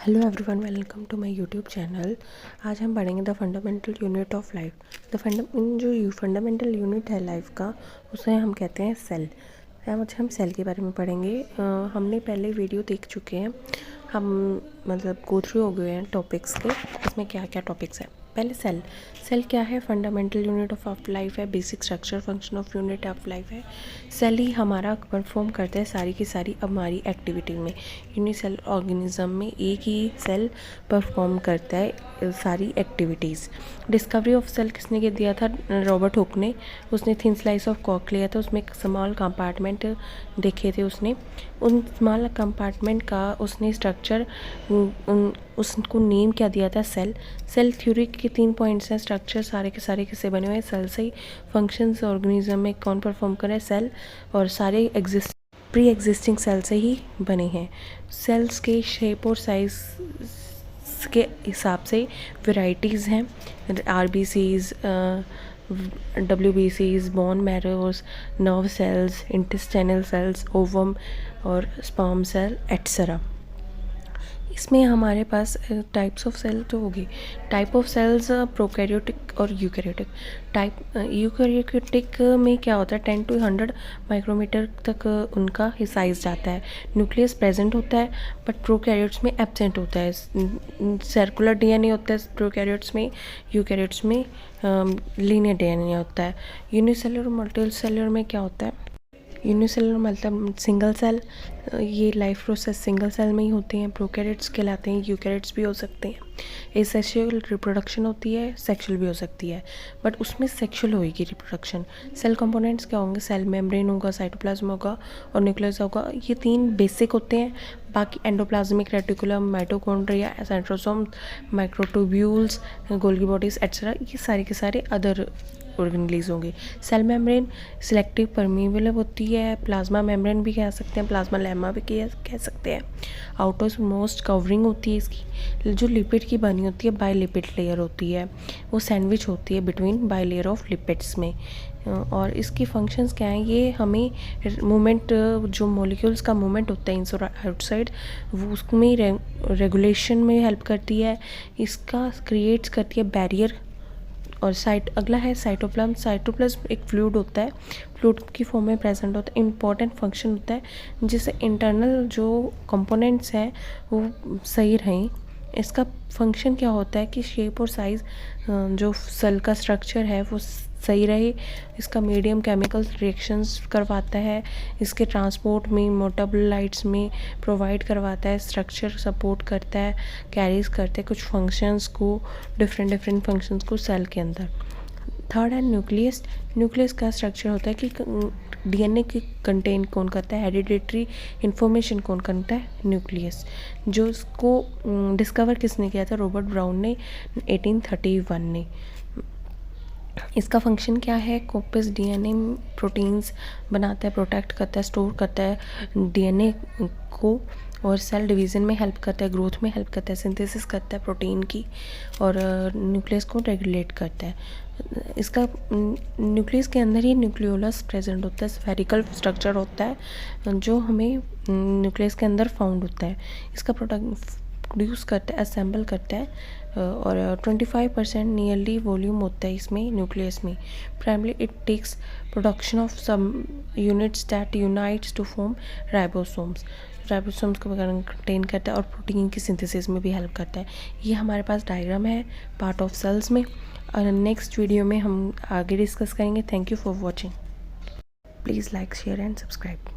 Hello everyone, welcome to my YouTube channel. आज हम पढ़ेंगे the fundamental unit of life. जो फंडामेंटल यूनिट है लाइफ का, उसे हम कहते हैं सेल। आज हम सेल के बारे में पढ़ेंगे। हमने पहले वीडियो देख चुके हैं, हम मतलब गो थ्रू हो गए हैं टॉपिक्स के। इसमें क्या क्या टॉपिक्स हैं। पहले सेल। सेल क्या है? फंडामेंटल यूनिट ऑफ लाइफ है, basic structure function of unit of life है। सेल ही हमारा परफॉर्म करता है सारी की सारी हमारी एक्टिविटी में। यूनिसेल ऑर्गेनिज्म में एक ही सेल परफॉर्म करता है सारी एक्टिविटीज़। डिस्कवरी ऑफ सेल किसने के दिया था? रॉबर्ट हुक ने। उसने थिन स्लाइस ऑफ कॉर्क लिया था, उसमें एक स्मॉल कंपार्टमेंट देखे थे उसने। उन स्मॉल कंपार्टमेंट का उसने स्ट्रक्चर उसको नेम क्या दिया था? सेल। सेल थ्योरी के 3 पॉइंट्स हैं। स्ट्रक्चर सारे के सारे किससे बने हुए हैं? सेल से ही। फंक्शंस ऑर्गेनिज्म में कौन परफॉर्म कर रहा है? सेल। और सारे प्री एग्जिस्टिंग सेल से ही बने हैं। सेल्स के शेप और साइज के हिसाब से वेराइटीज़ हैं। RBCs, WBCs, bone marrows, nerve cells, intestinal cells, ovum और स्पर्म सेल एट्सेट्रा। इसमें हमारे पास टाइप्स ऑफ सेल तो होगी। टाइप ऑफ सेल्स प्रोकैरियोटिक और यूकैरियोटिक। यूकैरियोटिक में क्या होता है? 10 to 100 माइक्रोमीटर तक उनका साइज जाता है। न्यूक्लियस प्रेजेंट होता है, बट प्रोकैरियोट्स में एब्सेंट होता है। सर्कुलर DNA होता है प्रोकैरियोट्स में, यूकैरियोट्स में लीनियर DNA होता है। यूनिसेलुलर मल्टीसेलुलर में क्या होता है? यूनिसेलुलर मतलब सिंगल सेल। ये लाइफ प्रोसेस सिंगल सेल में ही होते हैं। प्रोकैरियोट्स कहलाते हैं। यूकैरियोट्स भी हो सकते हैं। एसेक्सुअल रिप्रोडक्शन होती है, सेक्सुअल भी हो सकती है, बट उसमें सेक्सुअल होगी रिप्रोडक्शन। सेल कंपोनेंट्स क्या होंगे? सेल मेम्ब्रेन होगा, साइटोप्लाज्म होगा और न्यूक्लियस होगा। ये 3 बेसिक होते हैं। बाकी endoplasmic reticulum, mitochondria, centrosome, microtubules, Golgi bodies etcetera, ये सारे के सारे अदर ऑर्गन रिलीज होंगे। सेल मेम्ब्रेन सिलेक्टिव परमीबल होती है। प्लाज्मा मेम्ब्रेन भी कह सकते हैं, प्लाज्मा लेमा भी कह सकते हैं। आउटर मोस्ट कवरिंग होती है इसकी। जो लिपिड की बनी होती है, बाई लिपिड लेयर होती है, वो सैंडविच होती है between by layer of lipids में। और इसकी फंक्शंस क्या हैं? ये हमें मूवमेंट, जो मॉलिक्यूल्स का मूवमेंट होता है इनसाइड आउटसाइड, वो उसमें रेगुलेशन में हेल्प करती है। इसका क्रिएट्स करती है बैरियर। और अगला है साइटोप्लाज्म। साइटोप्लाज्म एक फ्लूइड होता है, फ्लूइड की फॉर्म में प्रेजेंट होता है। इम्पॉर्टेंट फंक्शन होता है जिससे इंटरनल जो कंपोनेंट्स हैं वो सही रहें। इसका फंक्शन क्या होता है कि शेप और साइज़, जो सेल का स्ट्रक्चर है वो सही रहे। इसका मीडियम केमिकल रिएक्शंस करवाता है, इसके ट्रांसपोर्ट में, मेटाबोलाइट्स में प्रोवाइड करवाता है, स्ट्रक्चर सपोर्ट करता है, कैरीज करते हैं कुछ फंक्शंस को, डिफरेंट फंक्शंस को सेल के अंदर। थर्ड है न्यूक्लियस। न्यूक्लियस का स्ट्रक्चर होता है कि DNA की कंटेन कौन करता है? हेरिडिटरी इंफॉर्मेशन कौन करता है? न्यूक्लियस। जो उसको डिस्कवर किसने किया था? रॉबर्ट ब्राउन ने 1831 ने। इसका फंक्शन क्या है? कॉपस DNA प्रोटीन्स बनाता है, प्रोटेक्ट करता है, स्टोर करता है DNA को, और सेल डिवीज़न में हेल्प करता है, ग्रोथ में हेल्प करता है, सिंथेसिस करता है प्रोटीन की, और न्यूक्लियस को रेगुलेट करता है। इसका न्यूक्लियस के अंदर ही न्यूक्लियोलस प्रेजेंट होता है, स्फेरिकल स्ट्रक्चर होता है जो हमें न्यूक्लियस के अंदर फाउंड होता है। इसका प्रोड्यूस करता है, असेंबल करता है, और 25% नियरली वॉल्यूम होता है इसमें, न्यूक्लियस में। Primary it takes production of some units that unites to form ribosomes. Ribosomes को कंटेन करता है और प्रोटीन की सिंथेसिस में भी हेल्प करता है। ये हमारे पास डायग्राम है पार्ट ऑफ सेल्स में, और नेक्स्ट वीडियो में हम आगे डिस्कस करेंगे। Thank you for watching. Please like, share and subscribe.